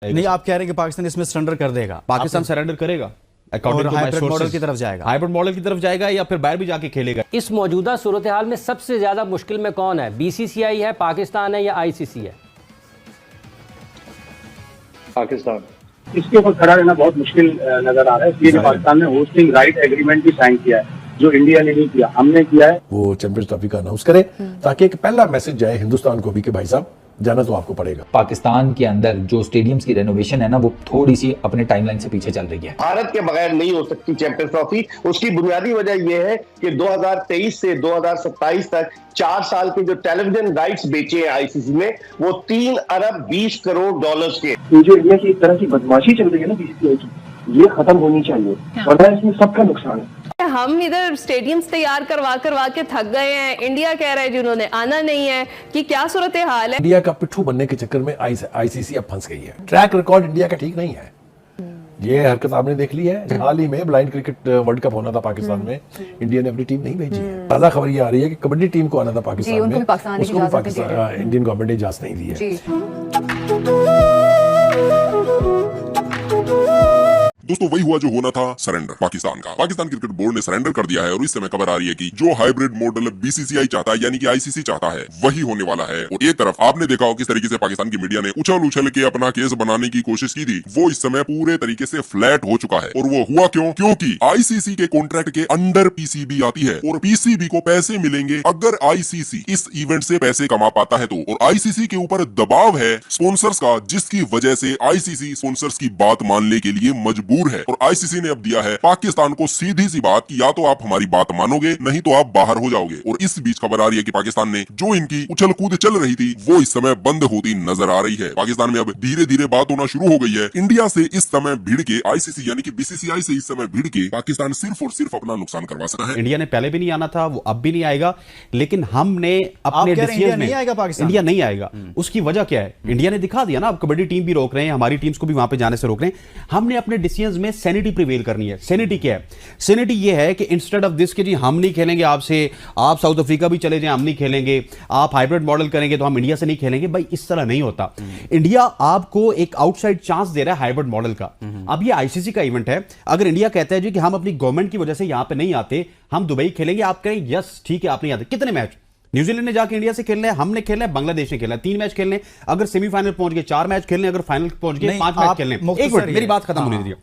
नहीं, आप कह रहे हैं कि पाकिस्तान इसमें सरेंडर कर देगा, पाकिस्तान सरेंडर करेगा, और हाइब्रिड मॉडल की तरफ जाएगा, हाइब्रिड मॉडल की तरफ जाएगा या फिर बाहर भी जाके खेलेगा। इस मौजूदा सूरत हाल में सबसे ज्यादा मुश्किल में कौन है? बीसीसीआई है, पाकिस्तान है या आईसीसी है? पाकिस्तान। इसके ऊपर खड़ा रहना बहुत मुश्किल नजर आ रहा है, इसलिए पाकिस्तान ने होस्टिंग राइट एग्रीमेंट भी साइन किया है, जो इंडिया ने नहीं किया, हमने किया है। वो चैंपियंस ट्रॉफी का अनाउंस करे ताकि एक पहला मैसेज जाए हिंदुस्तान को भी कि भाई साहब जाना तो आपको पड़ेगा। पाकिस्तान के अंदर जो स्टेडियम्स की रेनोवेशन है ना, वो थोड़ी सी अपने टाइमलाइन से पीछे चल रही है। भारत के बगैर नहीं हो सकती चैंपियंस ट्रॉफी। उसकी बुनियादी वजह यह है कि 2023 से 2027 तक 4 साल के जो टेलीविजन राइट्स बेचे हैं आईसीसी ने, वो 3 अरब 20 करोड़ डॉलर्स के। ये जो इंडिया की एक तरह की बदमाशी चल रही है ना बीसीसीआई की, ये खत्म होनी चाहिए, वरना इसमें सबका नुकसान है। हम इधर स्टेडियम्स तैयार करवा के थक गए हैं, इंडिया कह रहा है जिन्होंने आना नहीं है, कि क्या सूरत हाल है। इंडिया का पिट्ठू बनने के चक्कर में आईसीसी अब फंस गई है। ट्रैक रिकॉर्ड इंडिया का ठीक नहीं है। ये हरकत आपने देख ली है। हाल ही में ब्लाइंड क्रिकेट वर्ल्ड कप होना था पाकिस्तान में, इंडिया ने अपनी टीम नहीं भेजी है। ताजा खबर ये आ रही है कि कबड्डी टीम को आना था पाकिस्तान में, उसको भी पाकिस्तान इंडियन गवर्नमेंट ने इजाजत नहीं दी है। दोस्तों वही हुआ जो होना था, सरेंडर पाकिस्तान का। पाकिस्तान क्रिकेट बोर्ड ने सरेंडर कर दिया है और इस समय खबर आ रही है कि जो हाइब्रिड मॉडल बीसीसीआई चाहता है, यानी कि आईसीसी चाहता है, वही होने वाला है। और एक तरफ आपने देखा हो किस तरीके से पाकिस्तान की मीडिया ने उछल के अपना केस बनाने की कोशिश की थी, वो इस समय पूरे तरीके से फ्लैट हो चुका है। और वो हुआ क्यों? क्योंकि आईसीसी के कॉन्ट्रैक्ट के अंडर पीसीबी आती है और पीसीबी को पैसे मिलेंगे अगर आईसीसी इस इवेंट से पैसे कमा पाता है तो। और आईसीसी के ऊपर दबाव है स्पॉन्सर्स का, जिसकी वजह से आईसीसी स्पॉन्सर्स की बात मानने के लिए मजबूर है। और आईसीसी ने अब दिया है पाकिस्तान को सीधी सी बात कि या तो आप हमारी बात मानोगे, नहीं तो आप बाहर हो जाओगे। और इस बीच खबर आ रही है कि पाकिस्तान ने जो इनकी उछल कूद चल रही थी, वो इस समय बंद होती नजर आ रही है। पाकिस्तान में अब धीरे धीरे बात होना शुरू हो गई है। इंडिया से इस समय भिड़ के आईसीसी यानी कि बीसीसीआई से इस समय भिड़ के पाकिस्तान सिर्फ और सिर्फ अपना नुकसान करवा सकता है। इंडिया ने पहले भी नहीं आना था, वो अब भी नहीं आएगा, लेकिन हमने अपने डिसीजन में इंडिया नहीं आएगा। उसकी वजह क्या है? इंडिया ने दिखा दिया ना, अब कबड्डी टीम भी रोक रहे हैं, हमारी टीम्स को भी वहां पे जाने से रोक रहे हैं। हमने अपने डिसीजन में सैनिटी प्रिवेल करनी है। सैनिटी क्या है? सैनिटी ये है कि इंस्टेड ऑफ दिस कि जी हम नहीं खेलेंगे आपसे, आप साउथ अफ्रीका भी चले जाएं, हम नहीं खेलेंगे, आप हाइब्रिड मॉडल करेंगे तो हम इंडिया से नहीं खेलेंगे। भाई इस तरह नहीं होता। इंडिया आपको एक आउटसाइड चांस दे रहा है हाइब्रिड मॉडल का। अब ये आईसीसी का इवेंट है। अगर इंडिया कहता है जी कि हम अपनी गवर्नमेंट की वजह से यहां पे नहीं आते, हम दुबई खेलेंगे, आप कहें यस ठीक है आप नहीं आते। कितने मैच न्यूजीलैंड ने जाके इंडिया से खेलने, हमने खेलना है, बांग्लादेश ने खेलना है, 3 मैच खेलने, अगर सेमीफाइनल पहुंच गए 4 मैच खेलने, अगर फाइनल पहुंच गए 5 मैच खेलने। एक मिनट मेरी बात खत्म होने दीजिए।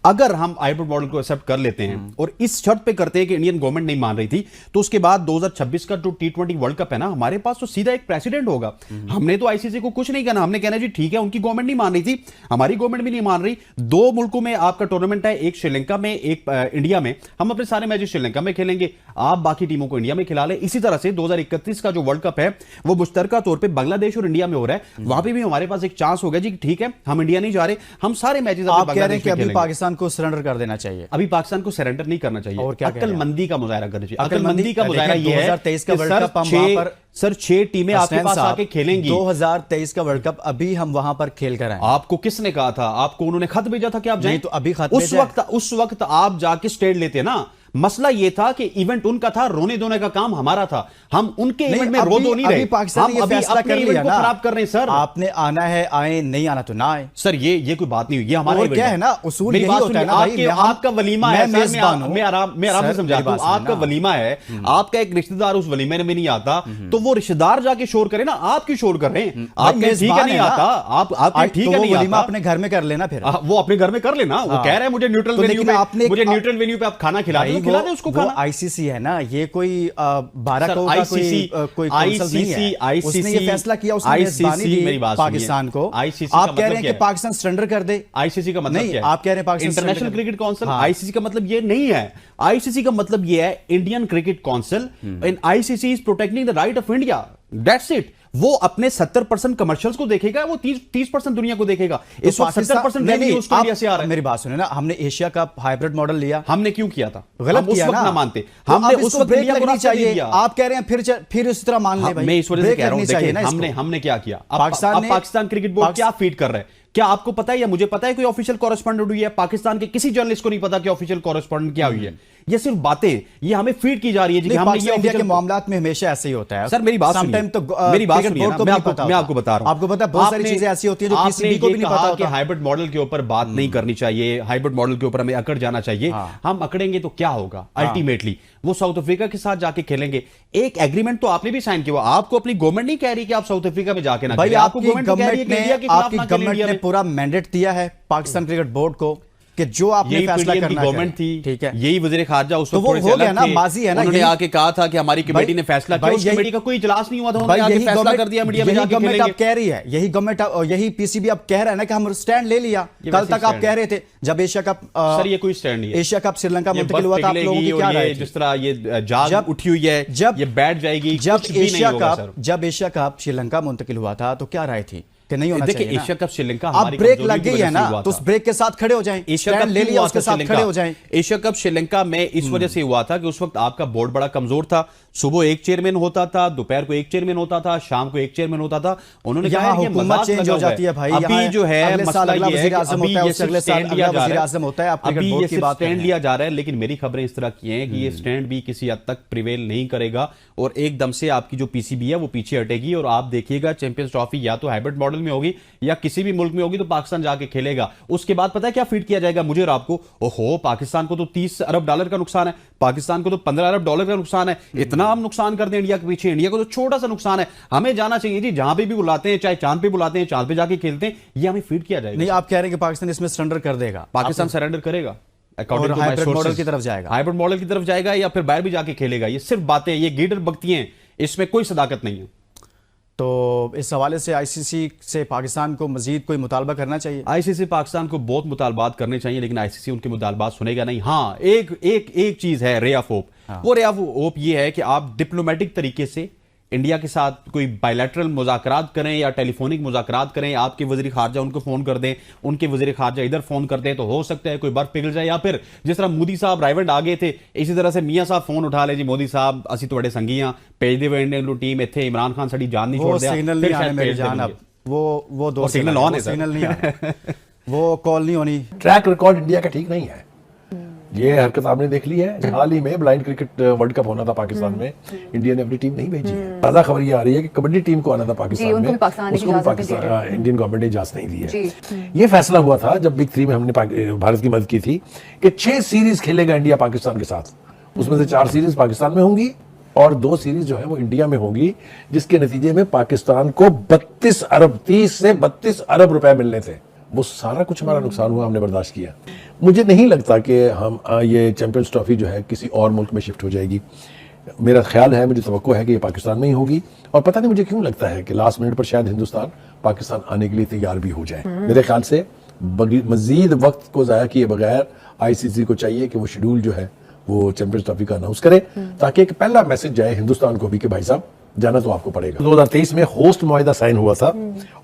अगर हम हाइब्रिड मॉडल को एक्सेप्ट कर लेते हैं और इस शर्त पे करते हैं कि इंडियन गवर्नमेंट नहीं मान रही थी, तो उसके बाद 2026 का जो T20 वर्ल्ड कप है ना, हमारे पास तो सीधा एक प्रेसिडेंट होगा। हमने तो आईसीसी को कुछ नहीं कहना, हमने कहना जी ठीक है उनकी गवर्नमेंट नहीं मान रही थी, हमारी गवर्नमेंट भी नहीं मान रही। 2 मुल्कों में आपका टूर्नामेंट है, एक श्रीलंका में, एक इंडिया में। हम अपने सारे मैचेस श्रीलंका में खेलेंगे, आप बाकी टीमों को इंडिया में खिला ले। इसी तरह से 2031 का जो वर्ल्ड कप है वो मुश्तरका तौर पर बांग्लादेश और इंडिया में हो रहा है। वहां पर भी हमारे पास एक चांस होगा जी ठीक है हम इंडिया नहीं जा रहे, हम सारे मैचेस पाकिस्तान को सरेंडर कर देना चाहिए। अभी पाकिस्तान को सरेंडर नहीं करना चाहिए और क्या अक्लमंदी का मुजाहरा करना चाहिए। अक्लमंदी का मुजाहरा ये है 2023 का वर्ल्ड कप हम वहां पर सर 6 टीमें आपके पास आके खेलेंगी। 2023 का वर्ल्ड कप अभी हम वहां पर खेल कर आए। आपको किसने कहा था? आपको उन्होंने खत भेजा था कि आप जाएं? तो अभी खत उस वक्त आप जाके स्टेट लेते ना। मसला ये था कि इवेंट उनका था, रोने धोने का काम हमारा था। हम उनके इवेंट में रो दो नहीं रहे, पाकिस्तान ये फैसला कर लिया ना, खराब कर रहे हैं सर। आपने आना है आए, नहीं आना तो ना आए। सर ये कोई बात नहीं हुई, ये हमारा क्या है ना उसूल यही होता है ना भाई। आपका वलीमा है, मैं आराम से समझाता हूं। आपका वलीमा है, आपका एक रिश्तेदार उस वलीमे में नहीं आता, तो वो रिश्तेदार जाके शोर करे ना, आप क्यों शोर कर रहे हैं? आप ठीक है नहीं आता, आप ठीक है नहीं आता, अपने घर में कर लेना, फिर वो अपने घर में कर लेना। वो कह रहे हैं मुझे न्यूट्रल वेन्यू पे आप खाना खिला दे उसको खाना। आईसीसी है ना, ये कोई 12 करोड़ का कोई काउंसिल नहीं है। उसने ये फैसला किया, उसने मेजबानी दी पाकिस्तान को। आप कह रहे हैं कि पाकिस्तान सरेंडर कर दे। आईसीसी का मतलब क्या है? आप कह रहे हैं Pakistan international cricket council. ICC का मतलब ये नहीं है। आईसीसी का मतलब ये है Indian cricket council, and ICC is protecting the right of India, that's it. वो अपने 70% कमर्शियल्स को देखेगा, वो 30% दुनिया को देखेगा। इस वक्त 70% रेवेन्यू इंडिया से आ रहा है। मेरी बात सुने ना, हमने एशिया कप हाइब्रिड मॉडल लिया, हमने क्यों किया था? गलत किया ना, मानते हमने उस वक्त ब्रेक लगनी चाहिए। आप कह रहे हैं फिर इस तरह मान ले भाई। मैं इस वजह से कह रहा हूं, हमने क्या किया? पाकिस्तान क्रिकेट बोर्ड क्या फीड कर रहा है? क्या आपको पता है या मुझे पता है कोई ऑफिशियल कॉरेस्पॉन्डेंट हुई है? पाकिस्तान के किसी जर्नलिस्ट को नहीं पता कि ऑफिशियल कॉरेस्पॉन्डेंट क्या हुई है। ये सिर्फ बातें, ये हमें फीड की जा रही है जी कि हमने ये इंडिया के मामलात में हमेशा ऐसे ही होता है सर। मेरी बात सुनिए, मेरी बात सुनिए, मैं आपको बता रहा हूं, आपको पता है बहुत सारी चीजें ऐसी होती हैं जो किसी को भी नहीं पता होता कि हाइब्रिड मॉडल के ऊपर बात नहीं करनी चाहिए, हाइब्रिड मॉडल के ऊपर हमें अकड़ जाना चाहिए। हम अकड़ेंगे तो क्या होगा? अल्टीमेटली वो साउथ अफ्रीका के साथ जाके खेलेंगे। एक एग्रीमेंट तो आपने भी साइन किया, आपको अपनी गवर्नमेंट नहीं कह रही कि आप साउथ अफ्रीका में जाके ना भाई, आपकी गवर्नमेंट ने पूरा मैंडेट दिया है पाकिस्तान क्रिकेट बोर्ड को कि जो आपने फैसला करना गवर्नमेंट थी, ठीक है, यही वज़ीर खारजा उस वक्त तो वो हो गया ना, बाजी है ना। उन्होंने आके कहा था कि हमारी कमेटी ने फैसला किया, उस कमेटी का कोई इजलास नहीं हुआ था, उन्होंने आके फैसला कर दिया मीडिया में जाके खेलेंगे। गवर्नमेंट अब कह रही है, यही गवर्नमेंट, यही पीसीबी अब कह रहा है ना कि हम स्टैंड ले लिया। कल तक आप कह रहे थे जब एशिया कप, सर ये कोई स्टैंड नहीं है। एशिया कप श्रीलंका मुंतकिल हुआ था, आप लोगों की क्या राय थी? जिस तरह ये जाग उठी हुई है, जब ये बैठ जाएगी, जब एशिया कप श्रीलंका मुंतकिल हुआ था तो क्या राय थी कि नहीं होना चाहिए? एशिया कप श्रीलंका अब ब्रेक लग गई है ना, तो उस ब्रेक के साथ खड़े हो जाएं, एशिया कप ले लिया उसके साथ खड़े हो जाएं। एशिया कप श्रीलंका में इस वजह से हुआ था कि उस वक्त आपका बोर्ड बड़ा कमजोर था। सुबह एक चेयरमैन होता था, दोपहर को एक चेयरमैन होता था, शाम को एक चेयरमैन होता था। उन्होंने कहा कि हुकूमत चेंज हो जाती है भाई, अभी जो है मसला ये है कि अभी ये अगले साल अगला वज़ीर-ए-आज़म होता है, आप अभी ये स्टैंड लिया जा रहा है। लेकिन मेरी खबरें इस तरह की हैं कि ये स्टैंड भी किसी हद तक प्रिवेल नहीं करेगा और एकदम से आपकी जो पीसीबी है वो पीछे हटेगी और आप देखिएगा चैंपियंस ट्रॉफी या तो हाइब्रिड मॉडल में होगी या किसी भी मुल्क में होगी तो पाकिस्तान जाके खेलेगा। उसके बाद पता है क्या फीड किया जाएगा मुझे और आपको? ओहो, पाकिस्तान को तो 30 अरब डॉलर का नुकसान है, पाकिस्तान को तो 15 अरब डॉलर का नुकसान है। इतना हम नुकसान कर दें इंडिया के पीछे, इंडिया को तो छोटा सा नुकसान है। हमें जाना चाहिए जी, जहां पे भी बुलाते हैं, चाहे चांद पे बुलाते हैं, चांद पे जाके खेलते हैं, ये हमें फीड किया जाएगा। नहीं, आप कह रहे हैं कि पाकिस्तान इसमें सरेंडर कर देगा? पाकिस्तान सरेंडर करेगा, हाइब्रिड मॉडल की तरफ जाएगा, हाइब्रिड मॉडल की तरफ जाएगा या फिर बाहर भी जाके खेलेगा। ये सिर्फ बातें, ये गीडर बकतियां हैं, इसमें कोई सदाकत नहीं है। तो इस हवाले से आईसीसी से पाकिस्तान को मजीद कोई मुतालबा करना चाहिए? आईसीसी पाकिस्तान को बहुत मुतालबात करने चाहिए, लेकिन आईसीसी उनके मुतालबात सुनेगा नहीं। हाँ, एक चीज है रे ऑफ होप, वो रे ऑफ होप ये है कि आप डिप्लोमेटिक तरीके से इंडिया के साथ कोई बायलैटरल मुज़ाकरात करें या टेलीफोनिक मुज़ाकरात करें। आपके वज़ीर खारजा उनको फ़ोन कर दें, उनके वज़ीर खारजा इधर फ़ोन कर दें, तो हो सकता है कोई बर्फ पिघल जाए। या फिर जिस तरह मोदी साहब रायवंड आ गए थे, इसी तरह से मियाँ साहब फ़ोन उठा ले जी, मोदी साहब असी तुहाडे संगी हाँ, भेज दे इंडियन टीम इत्थे, इमरान खान साडी जान नहीं छोड़ दिया। सिग्नल नहीं आने मेरी जान, अब वो दो सिग्नल ऑन है, सिग्नल नहीं आना, वो कॉल नहीं होनी। ट्रैक रिकॉर्ड इंडिया का ठीक नहीं है, ये हरकत आपने देख ली है। हाल ही में ब्लाइंड क्रिकेट वर्ल्ड कप होना था पाकिस्तान में, इंडिया ने अपनी टीम नहीं भेजी है। ताजा खबर ये आ रही है कि कबड्डी टीम को आना था पाकिस्तान में, उसको भी पाकिस्तान इंडियन गवर्नमेंट ने इजाजत नहीं दी है। ये फैसला हुआ था जब बिग 3 में हमने भारत की मदद की थी कि 6 सीरीज खेलेगा इंडिया पाकिस्तान के साथ, उसमें से 4 सीरीज पाकिस्तान में होंगी और 2 सीरीज जो है वो इंडिया में होंगी, जिसके नतीजे में पाकिस्तान को 30 से 32 अरब रुपए मिलने थे। वो सारा कुछ हमारा नुकसान हुआ, हमने बर्दाश्त किया। मुझे नहीं लगता कि हम ये चैंपियंस ट्रॉफी जो है किसी और मुल्क में शिफ्ट हो जाएगी। मेरा ख्याल है, मुझे तवक्को है कि ये पाकिस्तान में ही होगी। और पता नहीं मुझे क्यों लगता है कि लास्ट मिनट पर शायद हिंदुस्तान पाकिस्तान आने के लिए तैयार भी हो जाए। मेरे ख्याल से मजीद वक्त को ज़ाया किए बगैर आईसीसी को चाहिए कि वो शेड्यूल जो है वो चैंपियंस ट्रॉफी का अनाउंस करे, ताकि एक पहला मैसेज जाए हिंदुस्तान को भी कि भाई साहब जाना तो आपको पड़ेगा। 2023 में होस्ट मुआहिदा साइन हुआ था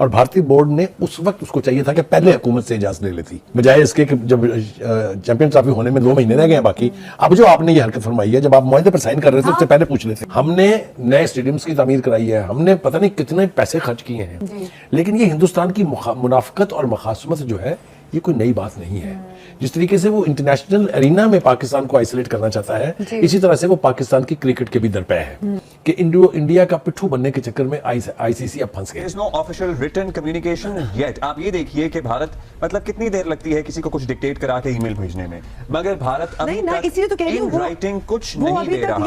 और भारतीय बोर्ड ने उस वक्त उसको चाहिए था कि पहले हुकूमत से इजाजत ले लेती, बजाय इसके कि जब चैंपियंस ट्रॉफी होने में 2 महीने रह गए बाकी। अब जो आपने ये हरकत फरमाई है, जब आप मुआहिदे पर साइन कर रहे थे उससे पहले पूछ लेते। हमने नए स्टेडियम्स की तामीर कराई है, हमने पता नहीं कितने पैसे खर्च किए हैं, लेकिन ये हिंदुस्तान की मुनाफकत और मखासमत जो है ये कोई नई बात नहीं है। जिस तरीके से वो इंटरनेशनल एरिना में पाकिस्तान को आइसोलेट करना चाहता है, इसी तरह से वो पाकिस्तान की क्रिकेट के भी दरपे है कि इंडिया का पिट्ठू बनने के चक्कर में आईसीसी अब फंस गया। No official written communication yet. आप ये देखिए कि भारत मतलब कितनी देर लगती है किसी को कुछ डिक्टेट करा के ईमेल भेजने में, मगर भारत अभी तक इन राइटिंग कुछ नहीं दे रहा है।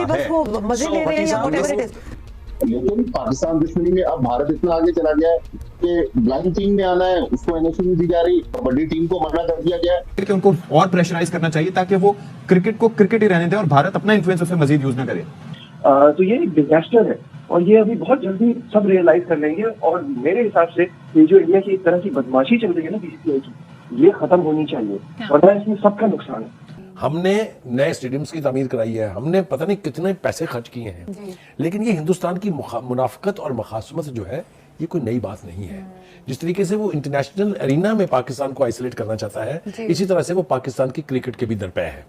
लेकिन पाकिस्तान दुश्मनी में अब भारत इतना आगे चला गया है कि ब्लाइंड टीम में आना है उसको एनओसी नहीं दी जा रही, बड़ी टीम को मना कर दिया गया है कि उनको और प्रेशराइज करना चाहिए ताकि वो क्रिकेट को क्रिकेट ही रहने दें और भारत अपना इन्फ्लुएंस उसमें मजीद यूज ना करे। तो ये एक डिजास्टर है और ये अभी बहुत जल्दी सब रियलाइज कर लेंगे और मेरे हिसाब से ये जो इंडिया की एक तरह की बदमाशी चल रही है ना बीसीसीआई की, ये खत्म होनी चाहिए, वरना इसमें सबका नुकसान है। हमने नए स्टेडियम्स की तामीर कराई है, हमने पता नहीं कितने पैसे खर्च किए हैं, लेकिन ये हिंदुस्तान की मुनाफकत और मखासमत जो है ये कोई नई बात नहीं है। जिस तरीके से वो इंटरनेशनल एरिना में पाकिस्तान को आइसोलेट करना चाहता है, इसी तरह से वो पाकिस्तान की क्रिकेट के भी दरपे है।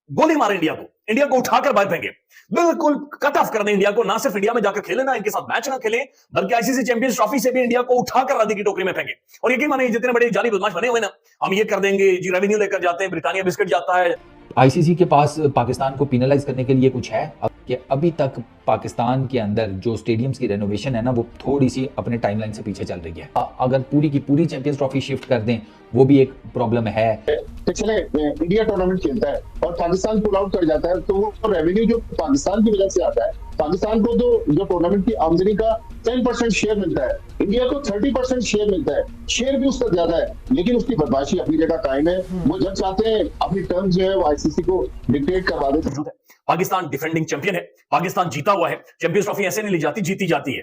गोली मारे इंडिया को उठाकर बाहर फेंके, बिल्कुल कट ऑफ कर दें इंडिया को, ना सिर्फ इंडिया में जाकर खेले, ना इनके साथ मैच ना खेले, बल्कि आईसीसी चैंपियंस ट्रॉफी से भी इंडिया को उठाकर राधी की टोकरी में फेंके। और यकीन मानिए जितने बड़े जाली बदमाश बने हुए ना, हम ये कर देंगे जी, रेवेन्यू लेकर जाते हैं, ब्रिटानिया बिस्किट जाता है। आईसीसी के पास पाकिस्तान को पिनलाइज करने के लिए कुछ है कि अभी तक पाकिस्तान के अंदर जो स्टेडियम्स की रेनोवेशन है ना, वो थोड़ी सी अपने टाइमलाइन से पीछे चल रही है। अगर पूरी की पूरी चैंपियंस ट्रॉफी शिफ्ट कर दें, वो भी एक प्रॉब्लम है। पिछले इंडिया टूर्नामेंट खेलता है और पाकिस्तान पुल आउट कर जाता है, तो वो रेवेन्यू जो पाकिस्तान की वजह से आता है, पाकिस्तान को तो जो टूर्नामेंट की आमदनी का 10% शेयर मिलता है, इंडिया को 30% शेयर मिलता है, शेयर भी उसका ज्यादा है, लेकिन उसकी बदमाशी अपनी जगह कायम है। वो जब चाहते हैं अपनी टर्म्स जो है वो आईसीसी को डिक्टेट करवा देते हैं। पाकिस्तान डिफेंडिंग चैंपियन है, पाकिस्तान जीता हुआ है, चैंपियंस ट्रॉफी ऐसे नहीं ली जाती, जीती जाती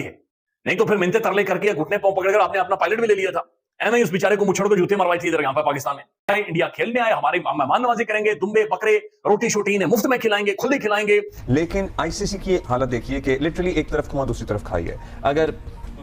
है। नहीं तो फिर मिन्नतें तरले करके घुटने पांव पकड़कर आपने अपना पायलट भी ले लिया था। ऐसे ही उस बेचारे को मुछड़ को जूते मरवाई थी इधर यहाँ पर पाकिस्तान में। इंडिया खेलने आए, हमारे मेहमान नवाजी करेंगे, दुम्बे बकरे रोटी शोटी इन्हें मुफ्त में खिलाएंगे, खुद ही खिलाएंगे। लेकिन आईसीसी की हालत देखिए कि लिटरली एक तरफ खुआ दूसरी तरफ खाई है। अगर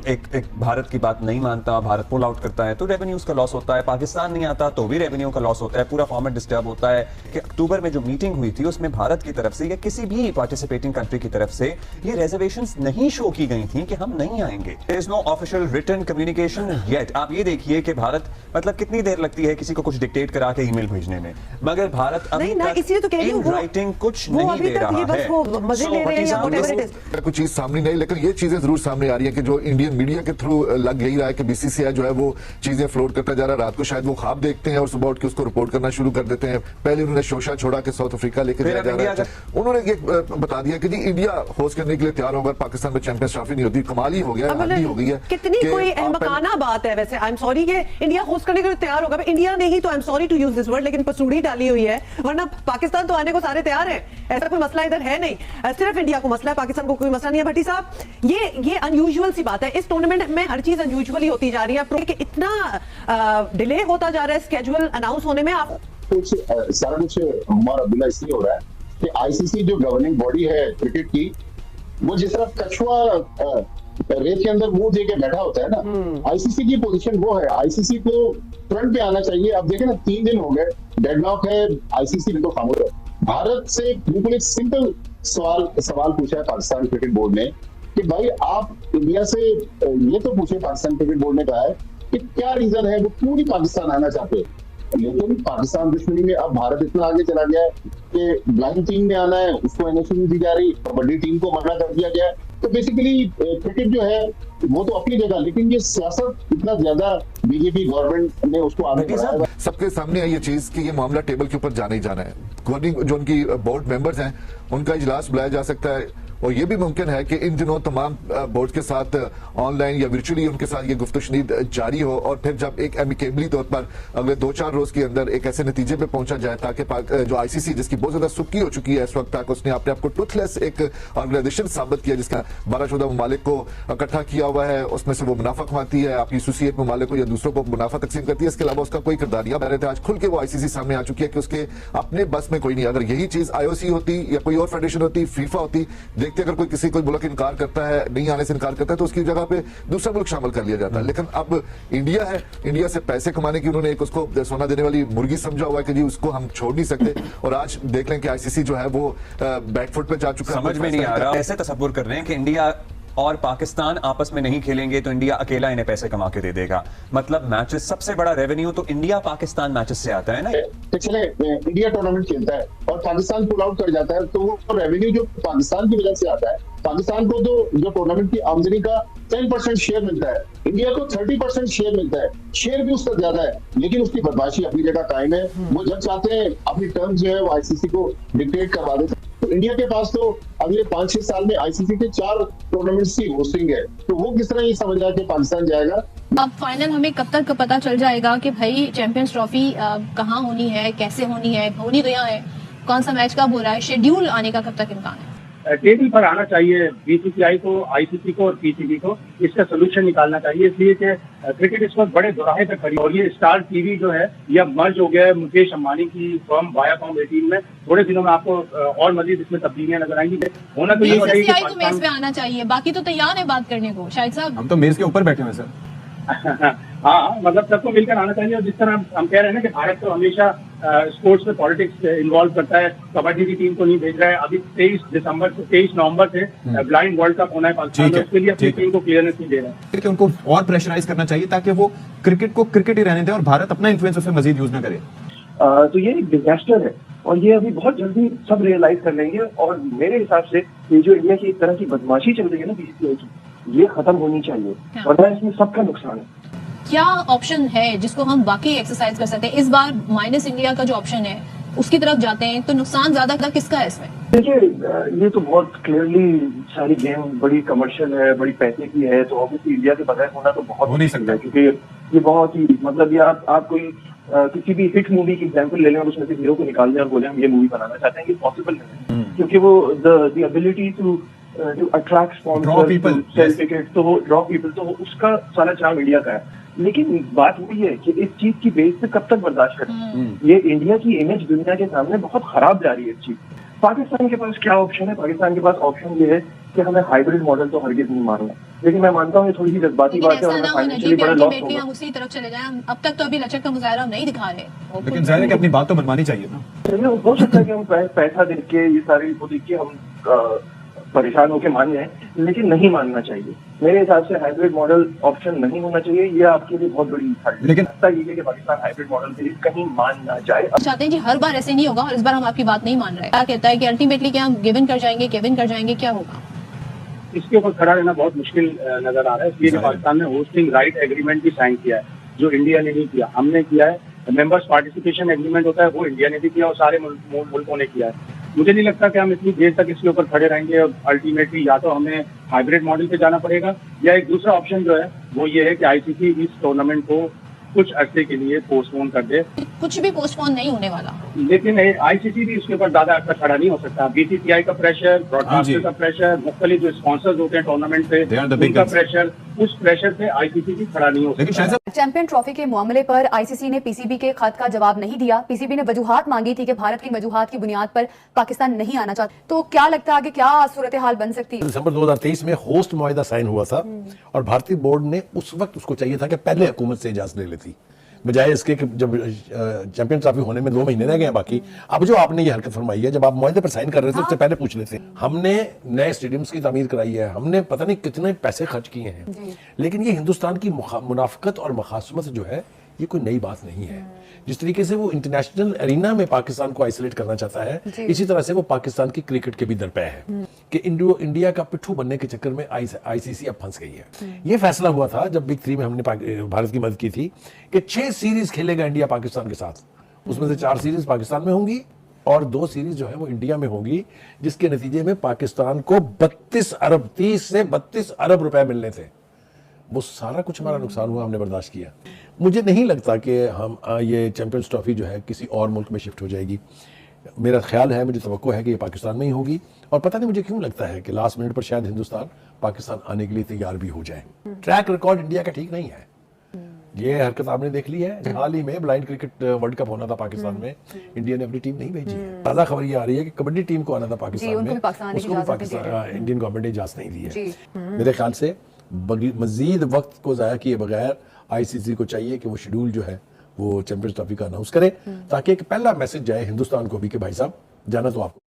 एक भारत की बात नहीं मानता, भारत पुल आउट करता है तो रेवेन्यूज का लॉस होता है, पाकिस्तान नहीं आता तो भी रेवेन्यू का लॉस होता है, पूरा फॉर्मेट डिस्टर्ब होता है। कि अक्टूबर में जो मीटिंग हुई थी उसमें भारत की तरफ से या किसी भी पार्टिसिपेटिंग कंट्री की तरफ से ये रिजर्वेशंस नहीं शो की गई थी कि हम नहीं आएंगे। There is no official written communication yet. आप ये देखिए कि भारत मतलब कितनी देर लगती है किसी को कुछ डिक्टेट करा के ईमेल भेजने में, मगर भारत अभी तक इन राइटिंग कुछ नहीं दे रहा है। कुछ चीज सामने नहीं, लेकिन ये चीजें जरूर सामने आ रही है कि जो इंडियन मीडिया के थ्रू लग यही रहा है कि बीसीसीआई जो है वो चीजें फ्लोट करता जा रहा है। रात को शायद वो ख्वाब देखते हैं और सुबह उठ के उसको रिपोर्ट करना शुरू कर देते हैं। पहले उन्होंने शोशा छोड़ा कि साउथ अफ्रीका लेके जाया जा रहा है, उन्होंने ये बता दिया कि जी इंडिया होस्ट करने के लिए तैयार होगा, पाकिस्तान में चैंपियंस ट्रॉफी नहीं होती। कमाल ही हो गया, हद हो गई है। कितनी कोई अहमकाना बात है वैसे। आई एम सॉरी कि इंडिया होस्ट करने के लिए तैयार होगा, इंडिया ने ही तो, I am sorry to use this word, लेकिन पसूड़ी डाली हुई है, वरना पाकिस्तान तो आने को सारे तैयार है। ऐसा कोई मसला इधर है नहीं, सिर्फ इंडिया को मसला है, पाकिस्तान को कोई मसला नहीं है। भट्टी साहब, ये अनयूजुअल सी बात है, इस टूर्नामेंट में हर चीज अनयूजुअली होती जा रही है। कि इतना डिले होता जा रहा है स्केड्यूल अनाउंस होने में। आप कुछ सारा कुछ उमर अब्दुल्ला इसलिए हो रहा है कि आईसीसी जो गवर्निंग बॉडी है क्रिकेट की, वो जिस तरह कछुआ रेत के अंदर मुंह दे के बैठा होता है ना, आईसीसी की पोजीशन वो है। आईसीसी को फ्रंट पे आना चाहिए। अब देखें ना, 3 दिन हो गए, डेडलॉक है, आईसीसी बिल्कुल खामोश है। भारत से बिल्कुल एक सिंपल सवाल पूछा है पाकिस्तान क्रिकेट बोर्ड ने कि भाई आप इंडिया से ये तो पूछे, पाकिस्तान क्रिकेट बोर्ड ने कहा है कि क्या रीजन है वो पूरी पाकिस्तान आना चाहते हैं, लेकिन पाकिस्तान दुश्मनी में अब भारत इतना आगे चला गया है कि ब्लाइंड टीम में आना है उसको एनओसी नहीं दी जा रही, कबड्डी टीम को मना कर दिया गया। तो बेसिकली क्रिकेट जो है वो तो अपनी जगह, लेकिन ये सियासत इतना ज्यादा बीजेपी गवर्नमेंट ने उसको आगे बढ़ाया। सबके सामने है ये चीज कि ये मामला टेबल के ऊपर जाना ही जाना है। गवर्निंग जो उनकी बोर्ड मेंबर्स हैं उनका इजलास बुलाया जा सकता है, और ये भी मुमकिन है कि इन दिनों तमाम बोर्ड के साथ ऑनलाइन या वर्चुअली उनके साथ ये गुफ्तशनीद जारी हो, और फिर जब एक एमिकेबली तौर पर अगले 2-4 रोज के अंदर एक ऐसे नतीजे पे पहुंचा जाए ताकि जो आईसीसी जिसकी बहुत ज्यादा सुक्की हो चुकी है इस वक्त तक, उसने अपने आप को टूथलेस एक ऑर्गेनाइजेशन साबित किया जिसका 12-14 ममालिक को इकट्ठा किया हुआ है, उसमें से वो मुनाफा कमाती है, अपनी एसोसिएट ममालिक को या दूसरों को मुनाफा तकसीम करती है। इसके अलावा उसका कोई किरदार नहीं है। आज खुल के वो आईसीसी सामने आ चुकी है कि उसके अपने बस में कोई नहीं। अगर यही चीज आईओसी होती या कोई और फेडरेशन होती, फीफा होती, देखते अगर कोई मुल्क इनकार करता है, नहीं आने से इनकार करता है, तो उसकी जगह पे दूसरा मुल्क शामिल कर लिया जाता है। लेकिन अब इंडिया है, इंडिया से पैसे कमाने की उन्होंने एक उसको सोना देने वाली मुर्गी समझा हुआ है कि जी उसको हम छोड़ नहीं सकते। और आज देख लें कि आईसीसी जो है वो बैकफुट पे जा चुका है। समझ में नहीं आ रहा, ऐसे तसव्वुर कर रहे हैं कि इंडिया और पाकिस्तान आपस में नहीं खेलेंगे तो इंडिया अकेला इन्हें पैसे कमा के दे देगा। मतलब मैचेस, सबसे बड़ा रेवेन्यू तो इंडिया पाकिस्तान मैचेस से आता है ना। पिछले इंडिया टूर्नामेंट खेलता है और पाकिस्तान पुल आउट कर जाता है, तो वो रेवेन्यू जो पाकिस्तान की वजह से आता है, पाकिस्तान को तो जो टूर्नामेंट की आमदनी का 10% शेयर मिलता है, इंडिया को 30% शेयर मिलता है, शेयर भी उसका ज्यादा है, लेकिन उसकी बदमाशी अपनी जगह कायम है। वो जब चाहते हैं अपनी टर्म्स जो है वो आईसीसी को डिक्टेट करवा देते हैं। तो इंडिया के पास तो अगले 5-6 साल में आईसीसी के 4 टूर्नामेंट्स की होस्टिंग है, तो वो किस तरह ये समझ रहा है कि पाकिस्तान जाएगा। अब फाइनल हमें कब तक पता चल जाएगा कि भाई चैंपियंस ट्रॉफी कहाँ होनी है, कैसे होनी है, होनी तो यहाँ है, कौन सा मैच कब हो रहा है, शेड्यूल आने का कब तक इम्कान है? टेबल पर आना चाहिए बीसीसीआई को, आईसीसी को और पीसीबी को, इसका सोल्यूशन निकालना चाहिए। इसलिए कि क्रिकेट इस वक्त बड़े दोराहे पे खड़ी, और ये स्टार टीवी जो है यह मर्ज हो गया है मुकेश अंबानी की फर्म वायाकॉम 18 में। थोड़े दिनों में आपको और मजीद इसमें तब्दीलियां नजर आएंगी। होना तो ये चाहिए कि मेज पे आना चाहिए, बाकी तो तैयार है बात करने को। शाहिद साहब, हम तो मेज के ऊपर बैठे हुए सर। हाँ, मतलब सबको मिलकर आना चाहिए। और जिस तरह हम कह रहे हैं ना कि भारत तो हमेशा स्पोर्ट्स में पॉलिटिक्स इन्वॉल्व करता है, कबड्डी की टीम को नहीं भेज रहा है। अभी 23 नवंबर से ब्लाइंड वर्ल्ड कप होना है पाकिस्तान में, उसके लिए अपनी टीम को क्लियरेंस नहीं दे रहा है। उनको और प्रेशराइज करना चाहिए ताकि वो क्रिकेट को क्रिकेट ही रहने दें और भारत अपना इन्फ्लुएंस उसमें मजीद यूज ना करे। तो ये एक डिजास्टर है और ये अभी बहुत जल्दी सब रियलाइज कर लेंगे। और मेरे हिसाब से ये जो इंडिया की एक तरह की बदमाशी चल रही है ना बीसीसीआई की, ये खत्म होनी चाहिए, वरना इसमें सबका नुकसान है। क्या ऑप्शन है जिसको हम बाकी एक्सरसाइज कर सकते हैं? इस बार माइनस इंडिया का जो ऑप्शन है उसकी तरफ जाते हैं तो नुकसान ज्यादा किसका है इसमें? देखिए, ये तो बहुत क्लियरली सारी गेम बड़ी कमर्शियल है, बड़ी पैसे की है, तो ऑब्वियसली इंडिया के बगैर होना तो बहुत हो नहीं सकता, क्योंकि ये बहुत ही मतलब ये आप कोई किसी भी हिट मूवी की एग्जांपल ले लें और उसमें से हीरो को निकाल दें और बोले हम ये मूवी बनाना चाहते हैं, ये पॉसिबल नहीं है, क्योंकि वो the ability to attract sponsors, sell ticket, तो वो ड्रॉ पीपल, तो उसका सारा चार्म इंडिया का है। लेकिन बात वही है कि इस चीज की बेस पे कब तक बर्दाश्त करें? ये इंडिया की इमेज दुनिया के सामने बहुत खराब जा रही है इस चीज। पाकिस्तान के पास क्या ऑप्शन है? पाकिस्तान के पास ऑप्शन ये है कि हमें हाइब्रिड मॉडल तो हरगिज नहीं मानना, लेकिन मैं मानता हूँ ये थोड़ी सी जज्बाती बात है और हमें फाइनेंशियली बड़ा लॉस होगा। हम उसी तरफ चले जाएं, अब तक तो अभी लचक का मुजाहरा नहीं दिखा रहे, लेकिन जाहिर है कि अपनी बात तो मनवानी चाहिए ना। चलिए, हो सकता है कि हम पैसा देख के ये सारी को देख के हम परेशान होकर मान जाए, लेकिन नहीं मानना चाहिए। मेरे हिसाब से हाइब्रिड मॉडल ऑप्शन नहीं होना चाहिए, ये आपके लिए बहुत बड़ी लेकिन ये है कि पाकिस्तान हाइब्रिड मॉडल के लिए कहीं मान ना जाए। चाहते हैं जी हर बार ऐसे नहीं होगा और इस बार हम आपकी बात नहीं मान रहे। क्या कहता है कि अल्टीमेटली क्या हम गिवन कर जाएंगे, क्या होगा? इसके ऊपर खड़ा रहना बहुत मुश्किल नजर आ रहा है, इसलिए पाकिस्तान ने होस्टिंग राइट एग्रीमेंट भी साइन किया है, जो इंडिया ने नहीं किया, हमने किया है। मेंबर्स पार्टिसिपेशन एग्रीमेंट होता है, वो इंडिया ने भी किया और सारे मुल्कों ने किया है। मुझे नहीं लगता कि हम इतनी देर तक इसके ऊपर खड़े रहेंगे। और अल्टीमेटली या तो हमें हाइब्रिड मॉडल पे जाना पड़ेगा, या एक दूसरा ऑप्शन जो है वो ये है कि आईसीसी इस टूर्नामेंट को कुछ अरसे के लिए पोस्टपोन कर दे। कुछ भी पोस्टपोन नहीं होने वाला, लेकिन आईसीसी भी उसके ऊपर ज्यादा खड़ा नहीं हो सकता। बीसीसीआई का प्रेशर, ब्रॉडकास्टर का प्रेशर, मुख्तलिफ जो स्पॉन्सर्स होते हैं टूर्नामेंट पे उनका प्रेशर, उस प्रेशर से आईसीसी भी खड़ा नहीं हो सकता। चैंपियन ट्रॉफी के मामले पर आईसीसी ने पीसीबी के खत का जवाब नहीं दिया। पीसीबी ने वजूहात मांगी थी कि भारत की वजूहात की बुनियाद पर पाकिस्तान नहीं आना चाहता। तो क्या लगता है आगे क्या सूरत हाल बन सकती है? दिसंबर 2023 में होस्ट मुआहिदा साइन हुआ था और भारतीय बोर्ड ने उस वक्त उसको चाहिए था कि पहले हुकूमत से इजाजत ले लेती, बजाय इसके कि जब चैंपियन ट्रॉफी होने में 2 महीने रह गए बाकी। अब जो आपने ये हरकत फरमाई है, जब आप मुआहदे पर साइन कर रहे थे उससे पहले पूछ लेते। हमने नए स्टेडियम्स की तामीर कराई है, हमने पता नहीं कितने पैसे खर्च किए हैं, लेकिन ये हिंदुस्तान की मुनाफकत और मखासमत जो है ये कोई नई बात नहीं है। जिस तरीके से वो इंटरनेशनल एरिना में पाकिस्तान को आइसोलेट करना चाहता है, इसी तरह से वो पाकिस्तान की क्रिकेट के भी दरपे है कि इंडिया का पिट्ठू बनने के चक्कर में आईसीसी अब फंस गई है। ये फैसला हुआ था जब बिग 3 में हमने भारत की मदद की थी कि 6 सीरीज खेलेगा इंडिया पाकिस्तान के साथ, उसमें से 4 सीरीज पाकिस्तान में होंगी और 2 सीरीज जो है वो इंडिया में होंगी, जिसके नतीजे में पाकिस्तान को 30 से 32 अरब रुपए मिलने थे। वो सारा कुछ हमारा नुकसान हुआ, हमने बर्दाश्त किया। मुझे नहीं लगता कि हम ये चैंपियंस ट्रॉफी जो है किसी और मुल्क में शिफ्ट हो जाएगी। मेरा ख्याल है, मुझे तवक्को है कि ये पाकिस्तान में ही होगी। और पता नहीं मुझे क्यों लगता है कि लास्ट मिनट पर शायद हिंदुस्तान पाकिस्तान आने के लिए तैयार भी हो जाए। ट्रैक रिकॉर्ड इंडिया का ठीक नहीं है, ये हरकत आपने देख ली है। हाल ही में ब्लाइंड क्रिकेट वर्ल्ड कप होना था पाकिस्तान में, इंडिया ने अपनी टीम नहीं भेजी है। ताज़ा खबर ये आ रही है कि कबड्डी टीम को आना था पाकिस्तान में, उसको भी पाकिस्तान इंडियन गवर्नमेंट ने इजाजत नहीं दी है। मेरे ख्याल से मजीद वक्त को ज़ाया किए बगैर आईसीसी को चाहिए कि वो शेड्यूल जो है वो चैंपियंस ट्रॉफी का अनाउंस करे, ताकि एक पहला मैसेज जाए हिंदुस्तान को भी कि भाई साहब जाना तो आपको